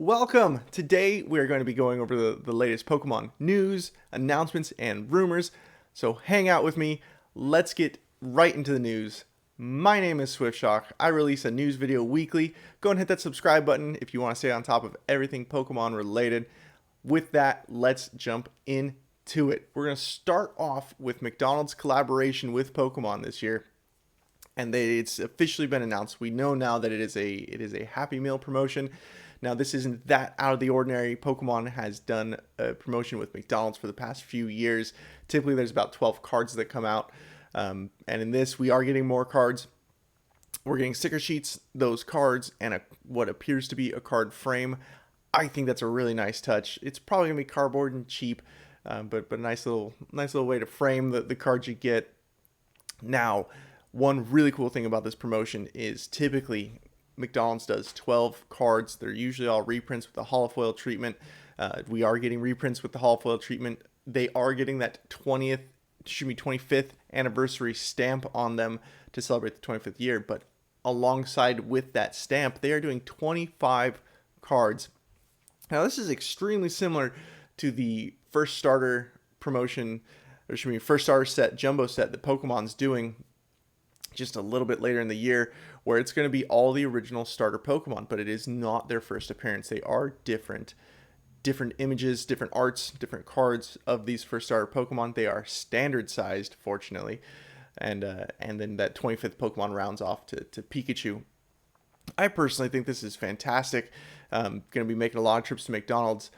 Welcome! Today we are going to be going over the latest Pokemon news, announcements, and rumors. So hang out with me. Let's get right into the news. My name is SwiftShock. I release a news video weekly. Go and hit that subscribe button if you want to stay on top of everything Pokemon related. With that, let's jump into it. We're going to start off with McDonald's collaboration with Pokemon this year. And it's officially been announced. We know now that it is a Happy Meal promotion. Now, this isn't that out of the ordinary. Pokemon has done a promotion with McDonald's for the past few years. Typically, there's about 12 cards that come out. And in this, we are getting more cards. We're getting sticker sheets, those cards, and what appears to be a card frame. I think that's a really nice touch. It's probably going to be cardboard and cheap, but a nice little way to frame the cards you get. Now, one really cool thing about this promotion is typically McDonald's does 12 cards. They're usually all reprints with the holofoil treatment. We are getting reprints with the holofoil treatment. They are getting that 25th anniversary stamp on them to celebrate the 25th year. But alongside with that stamp, they are doing 25 cards. Now, this is extremely similar to the first starter promotion, first starter set, jumbo set that Pokemon's doing just a little bit later in the year, where it's going to be all the original starter Pokemon, but it is not their first appearance. They are different images, different arts, different cards of these first starter Pokemon. They are standard sized, fortunately, and then that 25th Pokemon rounds off to Pikachu. I personally think this is fantastic. Going to be making a lot of trips to McDonald's.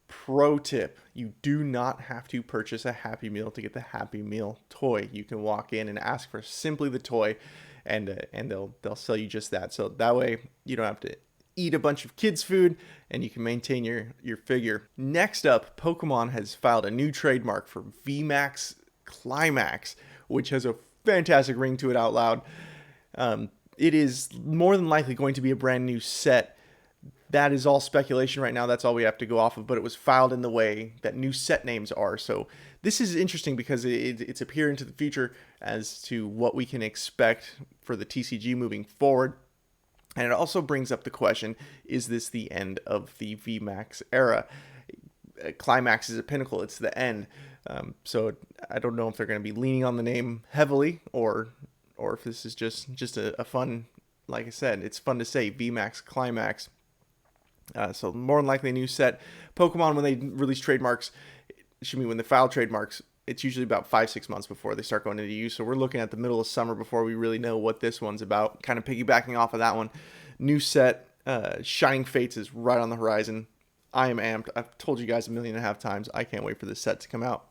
Pro tip: you do not have to purchase a Happy Meal to get the Happy Meal toy. You can walk in and ask for simply the toy, and they'll sell you just that. So that way you don't have to eat a bunch of kids' food, and you can maintain your figure. Next up, Pokemon has filed a new trademark for VMAX Climax, which has a fantastic ring to it out loud. It is more than likely going to be a brand new set. That is all speculation right now. That's all we have to go off of, but it was filed in the way that new set names are. So this is interesting because it's a peer into the future as to what we can expect for the TCG moving forward. And it also brings up the question, is this the end of the VMAX era? Climax is a pinnacle. It's the end. So I don't know if they're going to be leaning on the name heavily or if this is just a fun, like I said, it's fun to say, VMAX Climax. So more than likely a new set. Pokemon, when they release trademarks, when they file trademarks, it's usually about 5-6 months before they start going into use. So we're looking at the middle of summer before we really know what this one's about. Kind of piggybacking off of that one. New set, Shining Fates is right on the horizon. I am amped. I've told you guys 1.5 million times. I can't wait for this set to come out.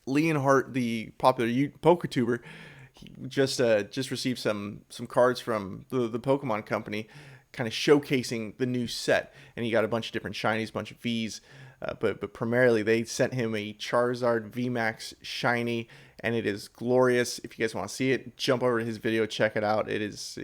Leonhardt, the popular PokeTuber, he just received some cards from the Pokemon Company, kind of showcasing the new set, and he got a bunch of different shinies, a bunch of Vs, but primarily they sent him a Charizard VMAX shiny, and it is glorious. If you guys want to see it, jump over to his video, check it out. It is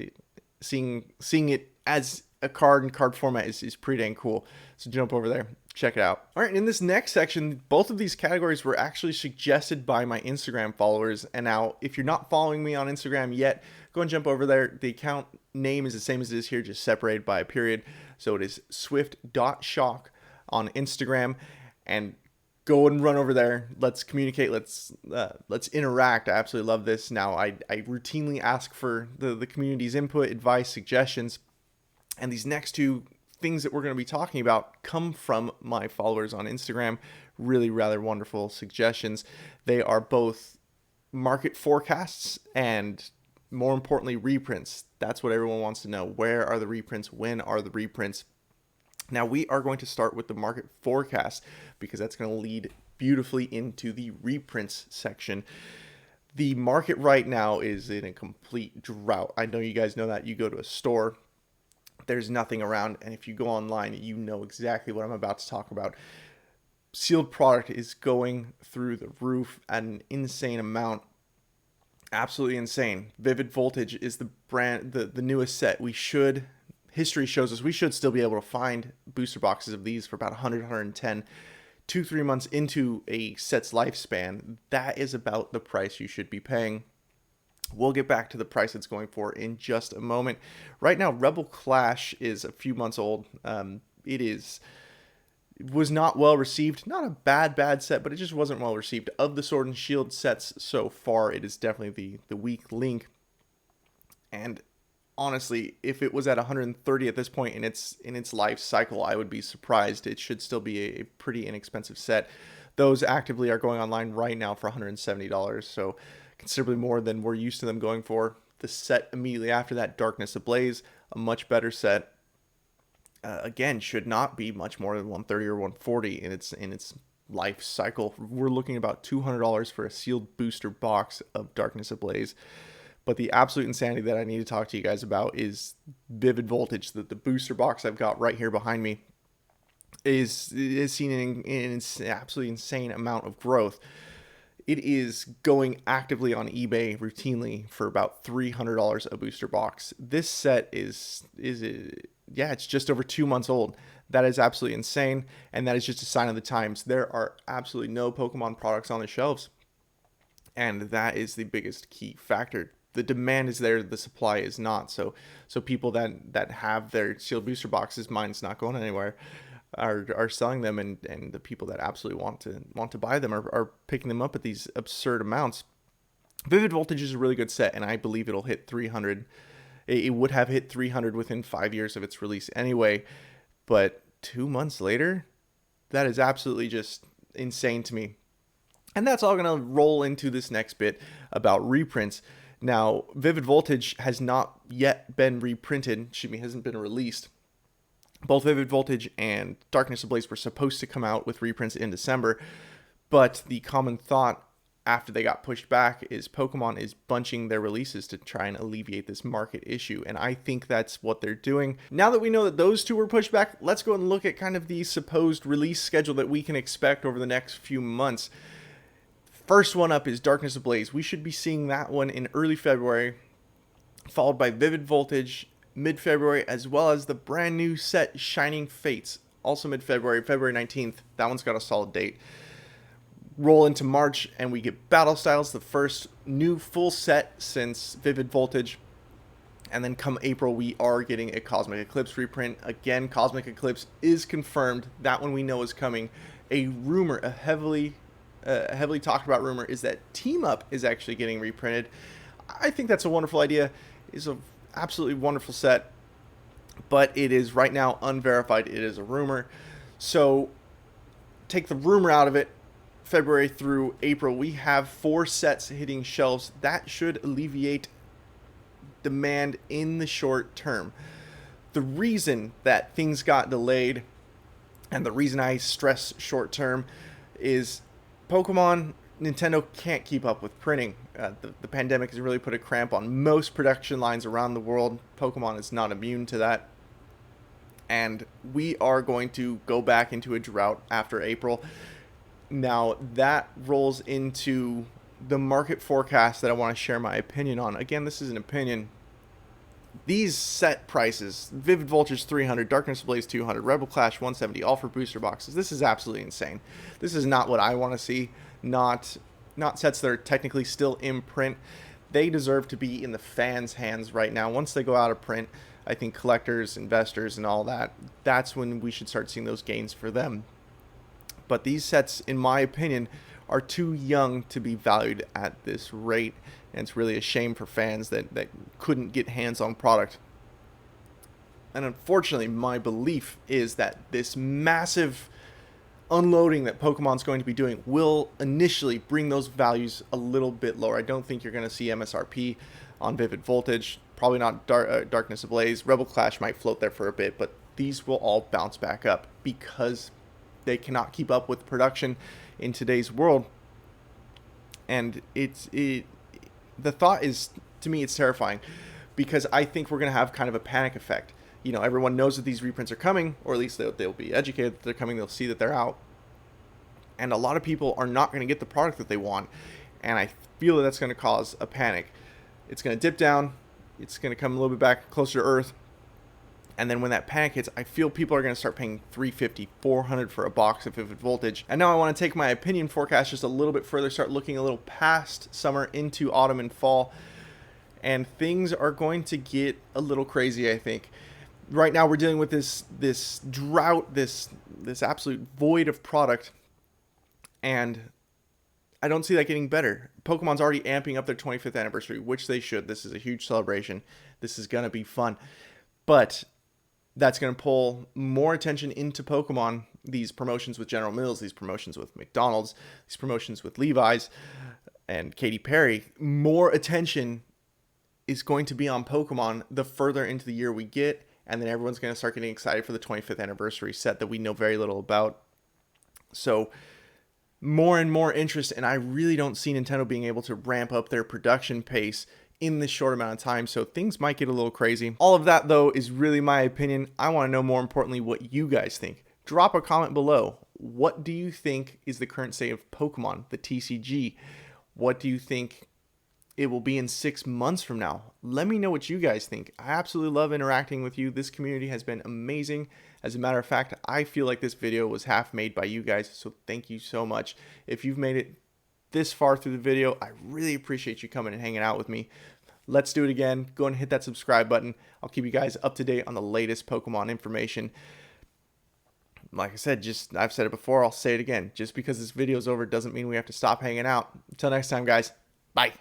seeing it as a card in card format is pretty dang cool. So jump over there, check it out. All right, in this next section, both of these categories were actually suggested by my Instagram followers. And now, if you're not following me on Instagram yet, go and jump over there. The account name is the same as it is here, just separated by a period. So it is swift.shock on Instagram. And go and run over there. Let's communicate. Let's interact. I absolutely love this. Now, I routinely ask for the community's input, advice, suggestions. And these next two things that we're going to be talking about come from my followers on Instagram. Really rather wonderful suggestions. They are both market forecasts and, more importantly, reprints. That's what everyone wants to know. Where are the reprints? When are the reprints? Now, we are going to start with the market forecast because that's going to lead beautifully into the reprints section. The market right now is in a complete drought. I know you guys know that. You go to a store, there's nothing around, and if you go online, you know exactly what I'm about to talk about. Sealed product is going through the roof at an insane amount. Absolutely insane. Vivid Voltage is the brand, the newest set. History shows us we should still be able to find booster boxes of these for about 100, 110, 2-3 months into a set's lifespan. That is about the price you should be paying. We'll get back to the price it's going for in just a moment. Right now, Rebel Clash is a few months old. It was not well received. Not a bad set, but it just wasn't well received. Of the Sword and Shield sets so far, it is definitely the weak link. And honestly, if it was at 130 at this point in its life cycle, I would be surprised. It should still be a pretty inexpensive set. Those actively are going online right now for $170, so considerably more than we're used to them going for. The set immediately after that, Darkness Ablaze, a much better set. Again, should not be much more than 130 or 140 in its life cycle. We're looking about $200 for a sealed booster box of Darkness Ablaze. But the absolute insanity that I need to talk to you guys about is Vivid Voltage. The booster box I've got right here behind me is seeing an absolutely insane amount of growth. It is going actively on eBay routinely for about $300 a booster box. This set is it's just over 2 months old. That is absolutely insane, and that is just a sign of the times. There are absolutely no Pokemon products on the shelves, and that is the biggest key factor. The demand is there, the supply is not. So people that have their sealed booster boxes, mine's not going anywhere, are selling them, and the people that absolutely want to buy them are picking them up at these absurd amounts. Vivid Voltage is a really good set, and I believe it'll hit 300. It would have hit 300 within 5 years of its release anyway, but 2 months later, that is absolutely just insane to me. And that's all going to roll into this next bit about reprints. Now, Vivid Voltage has not yet been reprinted, hasn't been released. Both Vivid Voltage and Darkness Ablaze were supposed to come out with reprints in December, but the common thought after they got pushed back is Pokemon is bunching their releases to try and alleviate this market issue, and I think that's what they're doing. Now that we know that those two were pushed back, let's go and look at kind of the supposed release schedule that we can expect over the next few months. First one up is Darkness Ablaze. We should be seeing that one in early February, followed by Vivid Voltage mid-February, as well as the brand new set Shining Fates, also mid-February, February 19th. That one's got a solid date. Roll into March, and we get Battle Styles, the first new full set since Vivid Voltage. And then come April, we are getting a Cosmic Eclipse reprint. Again, Cosmic Eclipse is confirmed. That one we know is coming. A rumor, a heavily talked about rumor, is that Team Up is actually getting reprinted. I think that's a wonderful idea. It's an absolutely wonderful set, but it is right now unverified. It is a rumor. So take the rumor out of it. February through April, we have 4 sets hitting shelves. That should alleviate demand in the short term. The reason that things got delayed, and the reason I stress short term, is Nintendo can't keep up with printing. The pandemic has really put a cramp on most production lines around the world. Pokemon is not immune to that. And we are going to go back into a drought after April. Now, that rolls into the market forecast that I want to share my opinion on. Again, this is an opinion. These set prices, Vivid Voltage 300, Darkness Ablaze 200, Rebel Clash 170, all for booster boxes. This is absolutely insane. This is not what I want to see. Not sets that are technically still in print. They deserve to be in the fans' hands right now. Once they go out of print, I think collectors, investors, and all that, that's when we should start seeing those gains for them. But these sets, in my opinion, are too young to be valued at this rate. And it's really a shame for fans that couldn't get hands on product. And unfortunately, my belief is that this massive unloading that Pokemon's going to be doing will initially bring those values a little bit lower. I don't think you're going to see MSRP on Vivid Voltage. Probably not Darkness Ablaze. Rebel Clash might float there for a bit, but these will all bounce back up because they cannot keep up with production in today's world. And the thought is, to me, it's terrifying, because I think we're going to have kind of a panic effect. You know, everyone knows that these reprints are coming, or at least they'll be educated that they're coming. They'll see that they're out. And a lot of people are not going to get the product that they want. And I feel that that's going to cause a panic. It's going to dip down. It's going to come a little bit back closer to Earth. And then when that panic hits, I feel people are going to start paying $350, $400 for a box of Vivid Voltage. And now I want to take my opinion forecast just a little bit further, start looking a little past summer into autumn and fall. And things are going to get a little crazy, I think. Right now we're dealing with this drought, this absolute void of product, and I don't see that getting better. Pokemon's already amping up their 25th anniversary, which they should. This is a huge celebration. This is going to be fun. But that's going to pull more attention into Pokemon. These promotions with General Mills, these promotions with McDonald's, these promotions with Levi's and Katy Perry. More attention is going to be on Pokemon the further into the year we get. And then everyone's going to start getting excited for the 25th anniversary set that we know very little about. So more and more interest, and I really don't see Nintendo being able to ramp up their production pace in this short amount of time, so things might get a little crazy. All of that, though, is really my opinion. I want to know, more importantly, what you guys think. Drop a comment below. What do you think is the current state of Pokemon, the TCG? What do you think it will be in 6 months from now? Let me know what you guys think. I absolutely love interacting with you. This community has been amazing. As a matter of fact, I feel like this video was half made by you guys, so thank you so much. If you've made it this far through the video, I really appreciate you coming and hanging out with me. Let's do it again. Go and hit that subscribe button. I'll keep you guys up to date on the latest Pokemon information. Like I said, I've said it before, I'll say it again. Just because this video is over doesn't mean we have to stop hanging out. Until next time, guys. Bye.